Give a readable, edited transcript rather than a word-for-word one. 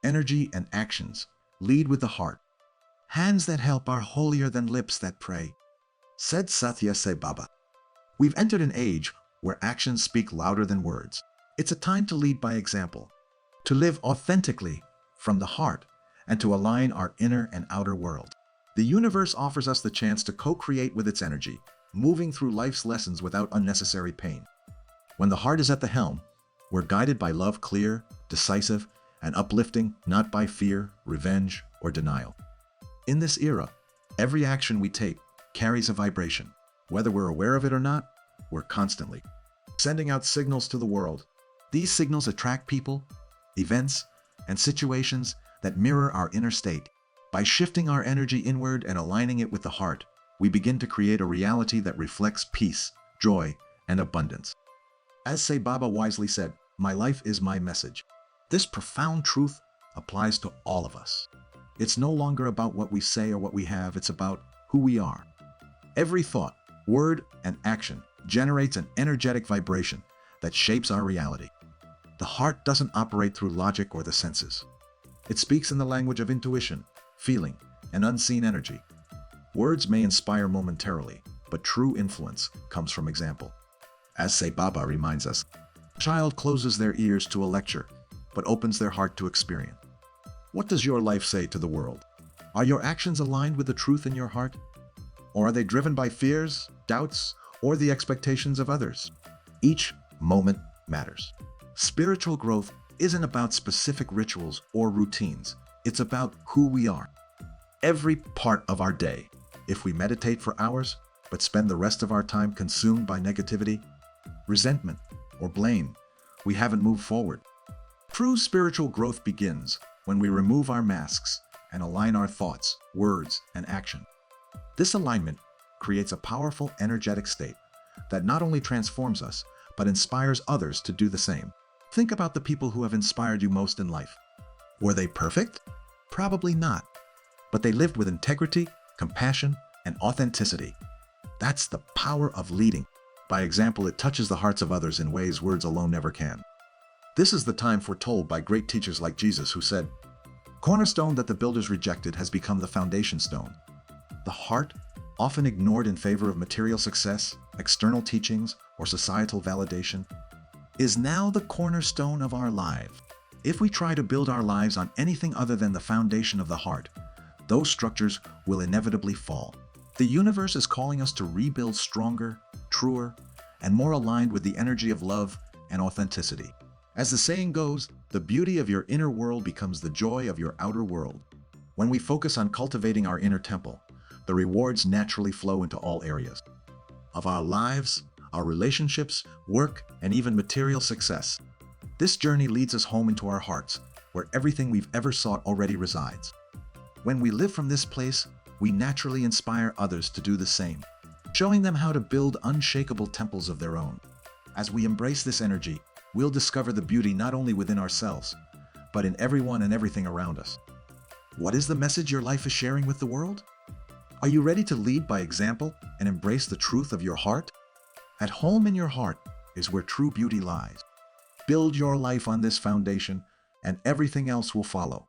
energy, and actions lead with the heart. Hands that help are holier than lips that pray, said Sathya Sai Baba. We've entered an age where actions speak louder than words. It's a time to lead by example, to live authentically from the heart, and to align our inner and outer world. The universe offers us the chance to co-create with its energy, moving through life's lessons without unnecessary pain. When the heart is at the helm, we're guided by love, clear, decisive, and uplifting, not by fear, revenge, or denial. In this era, every action we take carries a vibration. Whether we're aware of it or not, we're constantly sending out signals to the world. These signals attract people, events, and situations that mirror our inner state. By shifting our energy inward and aligning it with the heart, we begin to create a reality that reflects peace, joy, and abundance. As Sai Baba wisely said, "My life is my message." This profound truth applies to all of us. It's no longer about what we say or what we have, it's about who we are. Every thought, word, and action generates an energetic vibration that shapes our reality. The heart doesn't operate through logic or the senses. It speaks in the language of intuition, feeling, and unseen energy. Words may inspire momentarily, but true influence comes from example. As Sai Baba reminds us, a child closes their ears to a lecture, but opens their heart to experience. What does your life say to the world? Are your actions aligned with the truth in your heart? Or are they driven by fears, doubts, or the expectations of others? Each moment matters. Spiritual growth isn't about specific rituals or routines. It's about who we are. Every part of our day, if we meditate for hours, but spend the rest of our time consumed by negativity, resentment, or blame, we haven't moved forward. True spiritual growth begins when we remove our masks and align our thoughts, words, and action. This alignment creates a powerful, energetic state that not only transforms us, but inspires others to do the same. Think about the people who have inspired you most in life. Were they perfect? Probably not. But they lived with integrity, compassion, and authenticity. That's the power of leading. By example, it touches the hearts of others in ways words alone never can. This is the time foretold by great teachers like Jesus, who said, "Cornerstone that the builders rejected has become the foundation stone." The heart, often ignored in favor of material success, external teachings, or societal validation, is now the cornerstone of our life. If we try to build our lives on anything other than the foundation of the heart, those structures will inevitably fall. The universe is calling us to rebuild stronger, truer, and more aligned with the energy of love and authenticity. As the saying goes, the beauty of your inner world becomes the joy of your outer world. When we focus on cultivating our inner temple, the rewards naturally flow into all areas of our lives, our relationships, work, and even material success. This journey leads us home into our hearts, where everything we've ever sought already resides. When we live from this place, we naturally inspire others to do the same, showing them how to build unshakable temples of their own. As we embrace this energy, we'll discover the beauty not only within ourselves, but in everyone and everything around us. What is the message your life is sharing with the world? Are you ready to lead by example and embrace the truth of your heart? At home in your heart is where true beauty lies. Build your life on this foundation, and everything else will follow.